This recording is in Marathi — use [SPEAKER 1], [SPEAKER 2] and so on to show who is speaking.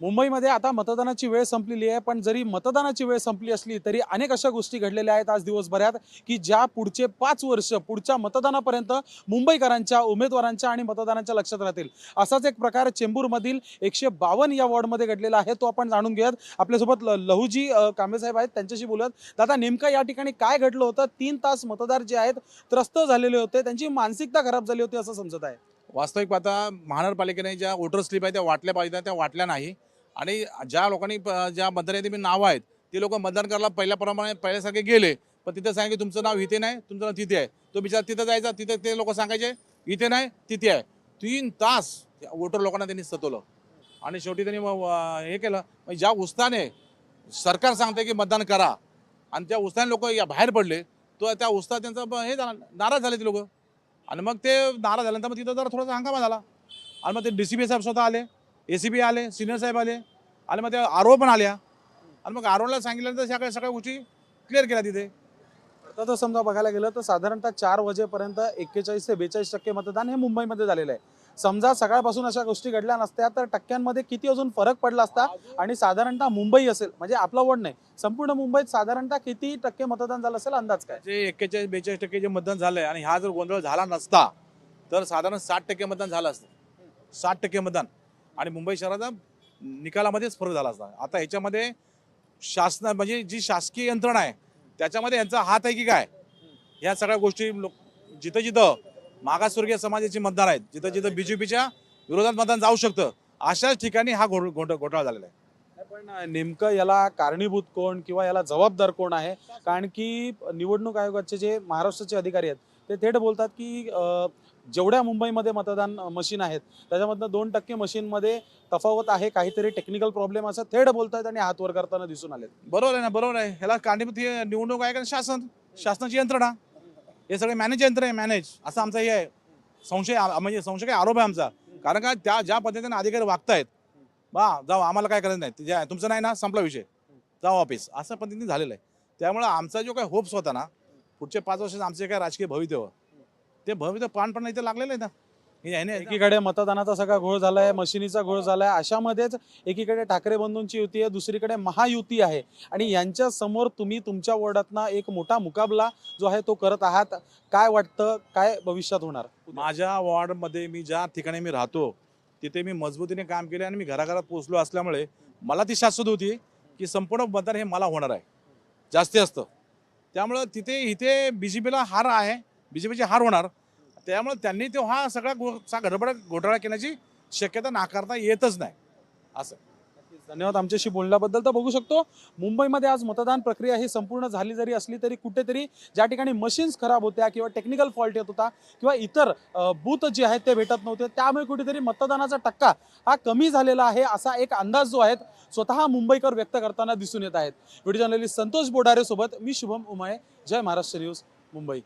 [SPEAKER 1] मुंबईमध्ये आता मतदानाची वेळ संपलेली आहे, पण जरी मतदानाची वेळ संपली असली तरी अनेक अशा गोष्टी घडलेल्या आहेत आज दिवसभरात की ज्या पुढचे 5 वर्ष पुढच्या मतदानापर्यंत मुंबईकरांच्या, उमेदवारांच्या आणि मतदारांच्या लक्षात राहतील। असाच एक प्रकार चेंबूरमधील 152 या वॉर्डमध्ये घडलेला आहे, तो आपण जाणून घेऊयात। आपल्यासोबत लहूजी कांबळे साहेब आहेत, त्यांच्याशी बोलूयात। दादा, नेमकं या ठिकाणी काय घडलं होतं? 3 तास मतदार जे आहेत त्रस्त झालेले होते, त्यांची मानसिकता खराब झाली होती असं समजत आहे।
[SPEAKER 2] वास्तविक पाहता महानगरपालिकेने ज्या वोटर स्लिप आहे त्या वाटल्या पाहिजे, त्या वाटल्या नाही। आणि ज्या लोकांनी ज्या मतदार यादीमध्ये नावं आहेत ते लोक मतदान करायला पहिल्यासारखे गेले, पण तिथे सांगितलं तुमचं नाव इथे नाही, तुमचं नाव तिथे आहे। तो बिचारा तिथे जायचा, तिथे ते लोक सांगायचे इथे नाही तिथे आहे। 3 तास वोटर लोकांना त्यांनी सतवलं आणि शेवटी त्यांनी हे केलं। ज्या उत्साहाने सरकार सांगते की मतदान करा आणि त्या उत्साहाने लोक बाहेर पडले, तो त्या उत्साहात त्यांचा हे झाला, नाराज झाले ते लोक। आणि मग ते नाराज झाल्यानंतर मग तिथं जरा थोडासा हंगामा झाला आणि मग ते DCP साहेब स्वतः आले, ACP आले, सिनियर साहेब आले आणि मग ते आरो पण आल्या आणि मग आरोला सांगितल्यानंतर सगळ्या गोष्टी क्लिअर केल्या तिथे।
[SPEAKER 1] आता तर समजा बघायला गेलं तर साधारणतः 4 वाजेपर्यंत 41 ते 42% मतदान हे मुंबईमध्ये झालेलं आहे। समजा सकाळपासून अशा गोष्टी घडल्या नसत्या तर टक्क्यांमध्ये किती अजून फरक पडला असता आणि साधारणतः मुंबई असेल, म्हणजे आपला वॉर्ड नाही, संपूर्ण मुंबईत साधारणतः किती टक्के मतदान झालं असेल, अंदाज काय?
[SPEAKER 2] जे 41-42% जे मतदान झालंय आणि हा जर गोंधळ झाला नसता तर साधारण 60% मतदान झालं असतं। 60% मतदान आणि मुंबई शहराचा निकालामध्येच फरक झाला असता। आता ह्याच्यामध्ये शासन म्हणजे जी शासकीय यंत्रणा आहे त्याच्यामध्ये यांचा हात आहे की काय, ह्या सगळ्या गोष्टी जिथं जिथं मागासवर्गीय समाजाचे मतदार आहेत, जिथं जिथं BJPच्या विरोधात मतदान जाऊ शकतं, अशाच ठिकाणी हा घोटाळा झालेला आहे।
[SPEAKER 1] पण नेमकं याला कारणीभूत कोण किंवा याला जबाबदार कोण आहे? कारण की निवडणूक आयोगाचे जे महाराष्ट्राचे अधिकारी आहेत ते थेट बोलतात की जेवढ्या मुंबईमध्ये मतदान मशीन आहेत त्याच्यामधनं 2% मशीनमध्ये तफावत आहे, काहीतरी टेक्निकल प्रॉब्लेम असं थेट बोलतात आणि हात वर करताना दिसून आलेत।
[SPEAKER 2] बरोबर आहे ना, बरोबर आहे। ह्याला कारणीभूत हे निवडणूक आहे का शासनाची यंत्रणा, हे सगळे मॅनेज यंत्र आहे, मॅनेज असं आमचा हे आहे संशय, म्हणजे संशय काय आरोप आहे आमचा। कारण का त्या ज्या पद्धतीने अधिकारी वागतायत, जाऊ आम्हाला काय करायचं नाही, तुमचं नाही ना, संपला विषय, जाऊ ऑफिस, असं पद्धतीने झालेलं आहे। त्यामुळे आमचा जो काय होप्स होता ना पुढचे 5 वर्षाचं आमचे काय राजकीय भवितव्य, ते भवितव्य प्राणपणे इथे लागलेलं आहे ना।
[SPEAKER 1] एकीकडे मतदानाचा सगळा घोळ झालाय, मशिनीचा घोळ झालाय, अशामध्येच एकीकडे ठाकरे बंधूंची युती आहे, दुसरीकडे महायुती आहे आणि यांच्या समोर तुम्ही तुमच्या वॉर्डातनं एक मोठा मुकाबला जो आहे तो करत आहात। काय वाटतं, काय भविष्यात होणार?
[SPEAKER 2] माझ्या वॉर्डमध्ये मी ज्या ठिकाणी मी राहतो तिथे मी मजबूतीने काम केले आणि मी घराघरात पोहोचलो असल्यामुळे मला ती शाश्वत होती की संपूर्ण मतदान हे मला होणार आहे, जास्ती असतं। त्यामुळं इथे BJPला हार आहे, BJPची हार होणार। त्यामुळे त्यांनी तो हा सगळा घोटाळा केल्याची शक्यता नाकारता येतच नाही असं।
[SPEAKER 1] धन्यवाद आमच्याशी बोलण्याबद्दल। तर बघू शकतो मुंबईमध्ये आज मतदान प्रक्रिया ही संपूर्ण झाली जरी असली तरी कुठेतरी ज्या ठिकाणी मशीन्स खराब होत्या किंवा टेक्निकल फॉल्ट येत होता किंवा इतर बूथ जे आहेत ते भेटत नव्हते, त्यामुळे कुठेतरी मतदानाचा टक्का हा कमी झालेला आहे असा एक अंदाज जो आहे स्वतः मुंबईकर व्यक्त करताना दिसून येत आहेत। व्हिडिओ जर्नलिस्ट संतोष बोडारे सोबत मी शुभम उमाळे, जय महाराष्ट्र न्यूज, मुंबई।